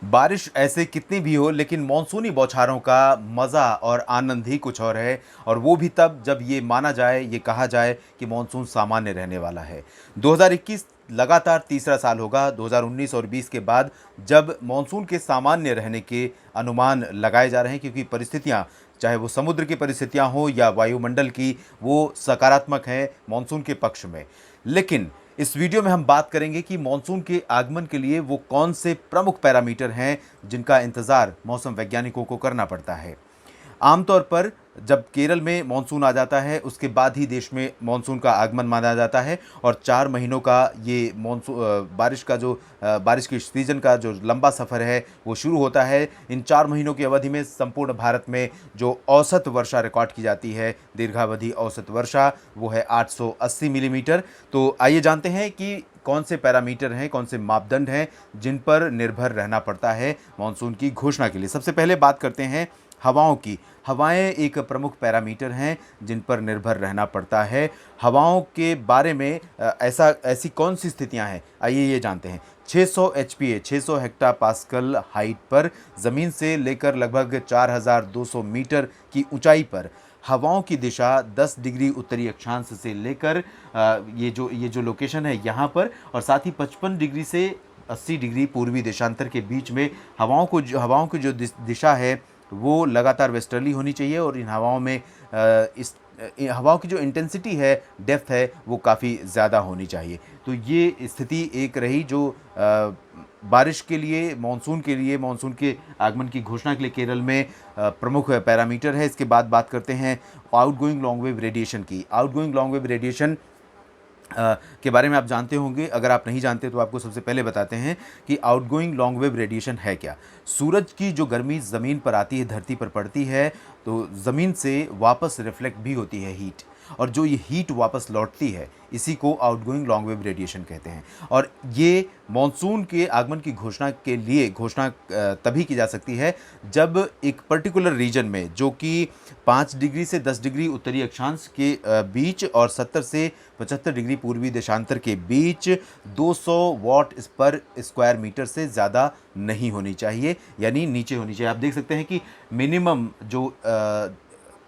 बारिश ऐसे कितनी भी हो, लेकिन मानसूनी बौछारों का मज़ा और आनंद ही कुछ और है। और वो भी तब जब ये माना जाए, ये कहा जाए कि मानसून सामान्य रहने वाला है। 2021 लगातार तीसरा साल होगा 2019 और 20 के बाद, जब मानसून के सामान्य रहने के अनुमान लगाए जा रहे हैं, क्योंकि परिस्थितियाँ, चाहे वो समुद्र की परिस्थितियाँ हो या वायुमंडल की, वो सकारात्मक हैं मानसून के पक्ष में। लेकिन इस वीडियो में हम बात करेंगे कि मानसून के आगमन के लिए वो कौन से प्रमुख पैरामीटर हैं जिनका इंतजार मौसम वैज्ञानिकों को करना पड़ता है। आमतौर पर जब केरल में मानसून आ जाता है, उसके बाद ही देश में मानसून का आगमन माना जाता है। और 4 महीनों का ये मानसून बारिश का जो बारिश की सीजन का जो लंबा सफ़र है वो शुरू होता है। इन 4 महीनों की अवधि में संपूर्ण भारत में जो औसत वर्षा रिकॉर्ड की जाती है, दीर्घावधि औसत वर्षा, वो है 880 मिलीमीटर। तो आइए जानते हैं कि कौन से पैरामीटर हैं, कौन से मापदंड हैं जिन पर निर्भर रहना पड़ता है मानसून की घोषणा के लिए। सबसे पहले बात करते हैं हवाओं की। हवाएं एक प्रमुख पैरामीटर हैं जिन पर निर्भर रहना पड़ता है। हवाओं के बारे में ऐसी कौन सी स्थितियां हैं, आइए ये जानते हैं। 600 एचपीए 600 हेक्टा पास्कल हाइट पर, ज़मीन से लेकर लगभग 4200 मीटर की ऊंचाई पर हवाओं की दिशा 10 डिग्री उत्तरी अक्षांश से लेकर ये जो लोकेशन है यहाँ पर, और साथ ही 55 डिग्री से 80 डिग्री पूर्वी देशांतर के बीच में हवाओं की जो दिशा है वो लगातार वेस्टर्ली होनी चाहिए। और इन हवाओं में हवाओं की जो इंटेंसिटी है, डेप्थ है, वो काफ़ी ज़्यादा होनी चाहिए। तो ये स्थिति एक रही जो बारिश के लिए, मानसून के आगमन की घोषणा के लिए केरल में प्रमुख पैरामीटर है। इसके बाद बात करते हैं आउटगोइंग लॉन्ग वेव रेडिएशन की। आउटगोइंग लॉन्ग वेव रेडिएशन के बारे में आप जानते होंगे। अगर आप नहीं जानते तो आपको सबसे पहले बताते हैं कि आउटगोइंग लॉन्ग वेव रेडिएशन है क्या। सूरज की जो गर्मी ज़मीन पर आती है, धरती पर पड़ती है, तो ज़मीन से वापस रिफ्लेक्ट भी होती है हीट, और जो ये हीट वापस लौटती है, इसी को आउटगोइंग लॉन्ग वेव रेडिएशन कहते हैं। और ये मॉनसून के आगमन की घोषणा तभी की जा सकती है जब एक पर्टिकुलर रीजन में, जो कि 5 डिग्री से 10 डिग्री उत्तरी अक्षांश के बीच और 70 से 75 डिग्री पूर्वी देशांतर के बीच 200 वॉट पर स्क्वायर मीटर से ज़्यादा नहीं होनी चाहिए, यानी नीचे होनी चाहिए। आप देख सकते हैं कि मिनिमम जो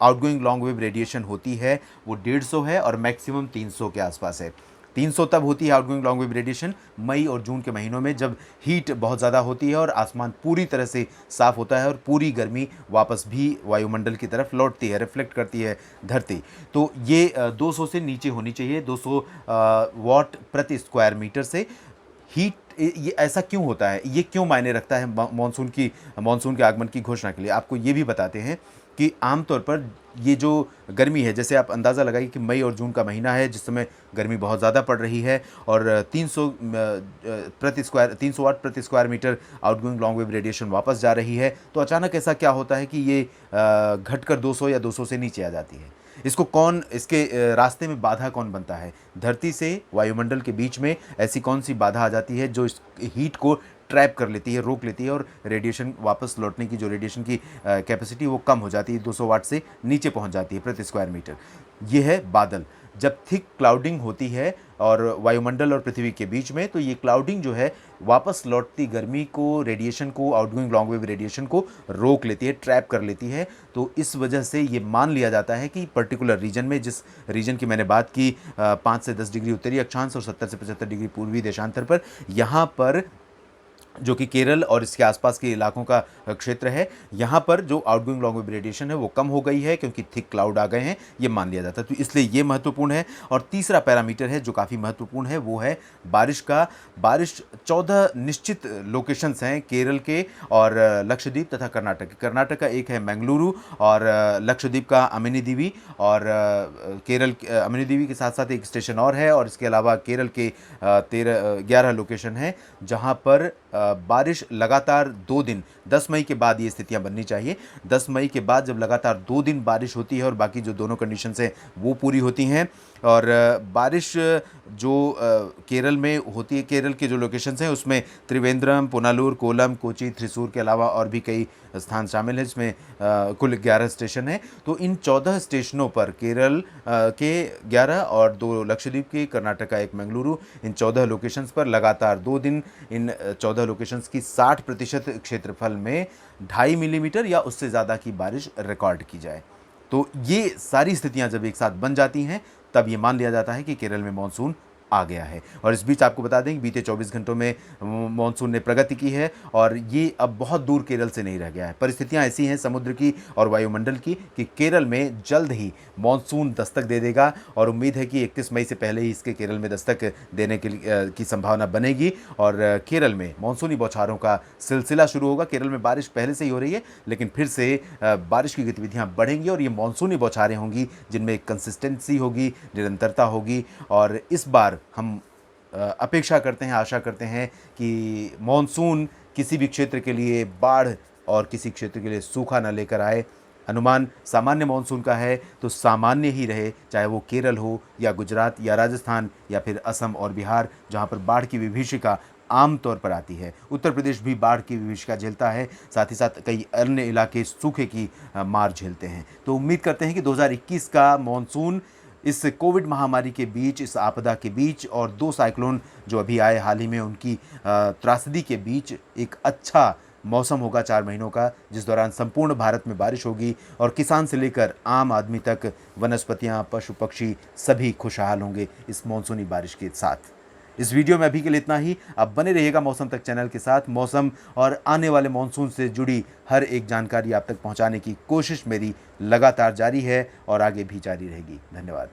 आउटगोइंग लॉन्ग वेव रेडिएशन होती है वो 150 है और मैक्सिमम 300 के आसपास है। 300 तब होती है आउटगोइंग लॉन्ग वेव रेडिएशन मई और जून के महीनों में, जब हीट बहुत ज़्यादा होती है और आसमान पूरी तरह से साफ़ होता है और पूरी गर्मी वापस भी वायुमंडल की तरफ लौटती है, रिफ्लेक्ट करती है धरती। तो ये 200 से नीचे होनी चाहिए, 200 वॉट प्रति स्क्वायर मीटर से। हीट ये ऐसा क्यों होता है, ये क्यों मायने रखता है मानसून के आगमन की घोषणा के लिए, आपको ये भी बताते हैं कि आमतौर पर ये जो गर्मी है, जैसे आप अंदाज़ा लगाइए कि मई और जून का महीना है जिस समय गर्मी बहुत ज़्यादा पड़ रही है और 300 वाट प्रति square metre outgoing long wave radiation वापस जा रही है, तो अचानक ऐसा क्या होता है कि ये घटकर 200 या 200 से नीचे आ जाती है। इसके रास्ते में बाधा कौन बनता है? धरती से वायुमंडल के बीच में ऐसी कौन सी बाधा आ जाती है जो इस हीट को ट्रैप कर लेती है, रोक लेती है, और रेडिएशन वापस लौटने की जो रेडिएशन की कैपेसिटी वो कम हो जाती है, 200 वाट से नीचे पहुंच जाती है प्रति स्क्वायर मीटर। ये है बादल। जब थिक क्लाउडिंग होती है और वायुमंडल और पृथ्वी के बीच में, तो ये क्लाउडिंग जो है वापस लौटती गर्मी को, रेडिएशन को, आउटगोइंग लॉन्ग वेव रेडिएशन को रोक लेती है, ट्रैप कर लेती है। तो इस वजह से ये मान लिया जाता है कि पर्टिकुलर रीजन में, जिस रीजन की मैंने बात की 5 से 10 डिग्री उत्तरी अक्षांश और 70 से 75 डिग्री पूर्वी देशांतर पर, यहाँ पर, जो कि केरल और इसके आसपास के इलाकों का क्षेत्र है, यहाँ पर जो आउटगोइंग लॉन्ग वेव रेडिएशन है वो कम हो गई है क्योंकि थिक क्लाउड आ गए हैं, ये मान लिया जाता है। तो इसलिए ये महत्वपूर्ण है। और तीसरा पैरामीटर है जो काफ़ी महत्वपूर्ण है, वो है बारिश का। बारिश 14 निश्चित लोकेशंस हैं केरल के और लक्षद्वीप तथा कर्नाटक का। एक है मंगलुरु और लक्षद्वीप का अमिनी दीवी, और केरल अमिनी दीवी के साथ साथ एक स्टेशन और है, और इसके अलावा केरल के 11 लोकेशन हैं जहाँ पर बारिश लगातार 2 दिन, 10 मई के बाद ये स्थितियां बननी चाहिए। 10 मई के बाद जब लगातार 2 दिन बारिश होती है और बाकी जो दोनों कंडीशंस हैं वो पूरी होती हैं, और बारिश जो केरल में होती है, केरल के जो लोकेशंस हैं उसमें त्रिवेंद्रम, पुनालूर, कोलम, कोची, थ्रिसूर के अलावा और भी कई स्थान शामिल हैं, जिसमें कुल 11 स्टेशन हैं। तो इन 14 स्टेशनों पर, केरल के 11 और 2 लक्षद्वीप के, कर्नाटक का एक मंगलुरु, इन 14 लोकेशंस पर लगातार 2 दिन इन 14 14 लोकेशंस की 60% क्षेत्रफल में 2.5 मिलीमीटर या उससे ज़्यादा की बारिश रिकॉर्ड की जाए। तो ये सारी स्थितियां जब एक साथ बन जाती हैं, तब ये मान लिया जाता है कि केरल में मानसून आ गया है। और इस बीच आपको बता दें कि बीते 24 घंटों में मानसून ने प्रगति की है और ये अब बहुत दूर केरल से नहीं रह गया है। परिस्थितियां ऐसी हैं समुद्र की और वायुमंडल की कि केरल में जल्द ही मानसून दस्तक दे देगा और उम्मीद है कि 31 मई से पहले ही इसके केरल में दस्तक देने की संभावना बनेगी और केरल में मानसूनी बौछारों का सिलसिला शुरू होगा। केरल में बारिश पहले से ही हो रही है, लेकिन फिर से बारिश की गतिविधियां बढ़ेंगी और ये मानसूनी बौछारें होंगी जिनमें कंसिस्टेंसी होगी, निरंतरता होगी। और इस बार हम अपेक्षा करते हैं, आशा करते हैं कि मानसून किसी भी क्षेत्र के लिए बाढ़ और किसी क्षेत्र के लिए सूखा न लेकर आए। अनुमान सामान्य मानसून का है तो सामान्य ही रहे, चाहे वो केरल हो या गुजरात या राजस्थान या फिर असम और बिहार, जहाँ पर बाढ़ की विभीषिका आम तौर पर आती है। उत्तर प्रदेश भी बाढ़ की विभीषिका झेलता है, साथ ही साथ कई अन्य इलाके सूखे की मार झेलते हैं। तो उम्मीद करते हैं कि 2021 का मानसून इस कोविड महामारी के बीच, इस आपदा के बीच और 2 साइक्लोन जो अभी आए हाल ही में, उनकी त्रासदी के बीच एक अच्छा मौसम होगा 4 महीनों का, जिस दौरान संपूर्ण भारत में बारिश होगी और किसान से लेकर आम आदमी तक, वनस्पतियां, पशु पक्षी सभी खुशहाल होंगे इस मानसूनी बारिश के साथ। इस वीडियो में अभी के लिए इतना ही। आप बने रहिएगा मौसम तक चैनल के साथ। मौसम और आने वाले मानसून से जुड़ी हर एक जानकारी आप तक पहुंचाने की कोशिश मेरी लगातार जारी है और आगे भी जारी रहेगी। धन्यवाद।